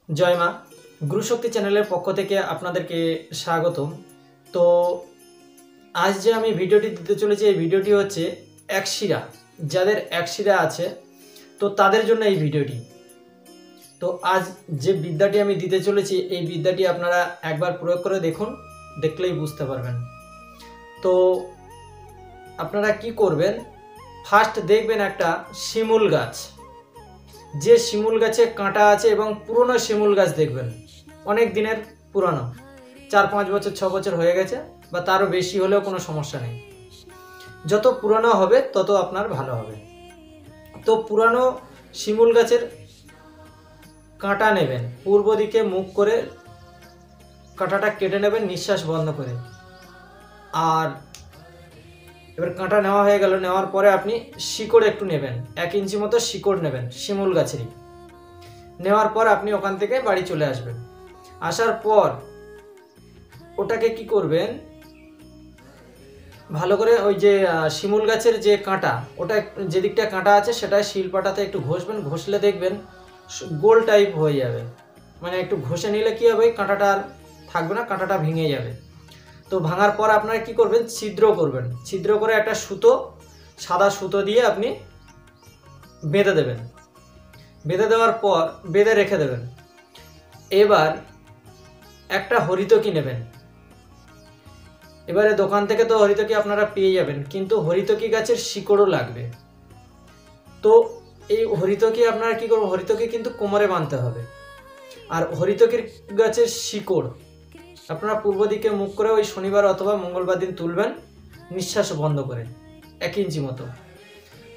জয় মা। গুরুশক্তি চ্যানেলের পক্ষ থেকে আপনাদেরকে স্বাগতম। তো আজ যে আমি ভিডিওটি দিতে চলেছি, এই ভিডিওটি হচ্ছে একশিরা, যাদের একশিরা আছে তো তাদের জন্য এই ভিডিওটি। তো আজ যে বিদ্যাটি আমি দিতে চলেছি, এই বিদ্যাটি আপনারা একবার প্রয়োগ করে দেখুন, দেখলেই বুঝতে পারবেন। তো আপনারা কি করবেন, ফার্স্ট দেখবেন একটা শিমুল গাছ, যে শিমুল গাছে কাঁটা আছে এবং পুরনো শিমুল গাছ দেখবেন, অনেক দিনের পুরানো, 4-5 বছর 6 বছর হয়ে গেছে বা তারও বেশি হলেও কোনো সমস্যা নেই। যত পুরানো হবে তত আপনার ভালো হবে। তো পুরানো শিমুল গাছের কাঁটা নেবেন, পূর্ব দিকে মুখ করে কাঁটাটা কেটে নেবেন নিঃশ্বাস বন্ধ করে। আর এবার কাঁটা নেওয়া হয়ে গেল, নেওয়ার পরে আপনি শিকড় একটু নেবেন, 1 ইঞ্চি মতো শিকড় নেবেন শিমুল গাছেরই। নেওয়ার পর আপনি ওখান থেকে বাড়ি চলে আসবেন। আসার পর ওটাকে কি করবেন, ভালো করে ওই যে শিমুল গাছের যে কাঁটা, ওটা যে দিকটা কাঁটা আছে সেটা শিলপাটাতে একটু ঘষবেন, ঘষলে দেখবেন গোল টাইপ হয়ে যাবে। মানে একটু ঘষে নিলে কি হবে, কাঁটাটা আর থাকবে না, কাঁটাটা ভেঙে যাবে। তো ভাঙার পর আপনারা কি করবেন, ছিদ্র করবেন। ছিদ্র করে একটা সুতো, সাদা সুতো দিয়ে আপনি বেঁধে দেবেন। বেঁধে দেওয়ার পর বেঁধে রেখে দেবেন। এবার একটা হরিতকি নেবেন। এবারে দোকান থেকে তো হরিতকি আপনারা পেয়ে যাবেন, কিন্তু হরিতকি গাছের শিকড়ও লাগবে। তো এই হরিতকি আপনারা কি করবেন, হরিতকি কিন্তু কোমরে বাঁধতে হবে। আর হরিতকির গাছের শিকড় আপনারা পূর্ব দিকে মুখ করে ওই শনিবার অথবা মঙ্গলবার দিন তুলবেন নিঃশ্বাস বন্ধ করে, 1 ইঞ্চি মতো।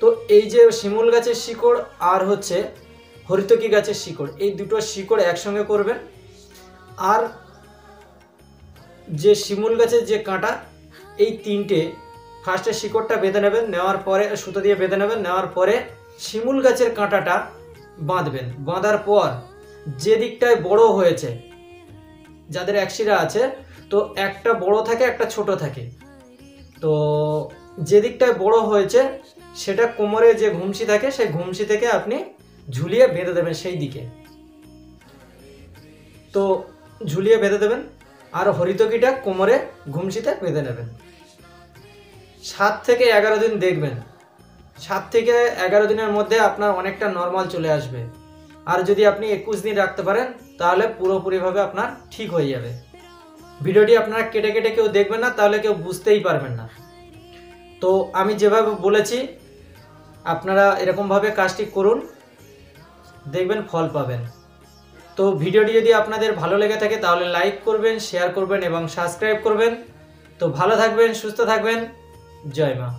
তো এই যে শিমুল গাছের শিকড় আর হচ্ছে হরিতকি গাছের শিকড়, এই দুটো শিকড় একসঙ্গে করবেন। আর যে শিমুল গাছের যে কাঁটা, এই তিনটে ফার্স্টে শিকড়টা বেঁধে নেবেন, নেওয়ার পরে সুতো দিয়ে বেঁধে নেবেন। নেওয়ার পরে শিমুল গাছের কাঁটাটা বাঁধবেন। বাঁধার পর যে দিকটায় বড় হয়েছে, যাদের একশিরা আছে তো একটা বড় থাকে একটা ছোট থাকে, তো যে দিকটায় বড় হয়েছে সেটা কোমরে যে ঘুমসি থাকে সেই ঘুমসি থেকে আপনি ঝুলিয়ে বেঁধে দেবেন সেই দিকে। তো ঝুলিয়ে বেঁধে দেবেন আর হরিতকিটা কোমরে ঘুমসিতে বেঁধে নেবেন। 7 থেকে 11 দিন দেখবেন, 7 থেকে 11 দিনের মধ্যে আপনার অনেকটা নর্মাল চলে আসবে। আর যদি আপনি 21 দিন রাখতে পারেন তাহলে পুরোপুরিভাবে আপনার ঠিক হয়ে যাবে। ভিডিওটি আপনারা কেটে কেটে কেউ দেখবেন না, তাহলে কেউ বুঝতেই পারবেন না। তো আমি যেভাবে বলেছি আপনারা এরকমভাবে কাজটি করুন, দেখবেন ফল পাবেন। তো ভিডিওটি যদি আপনাদের ভালো লেগে থাকে তাহলে লাইক করবেন, শেয়ার করবেন এবং সাবস্ক্রাইব করবেন। তো ভালো থাকবেন, সুস্থ থাকবেন। জয় মা।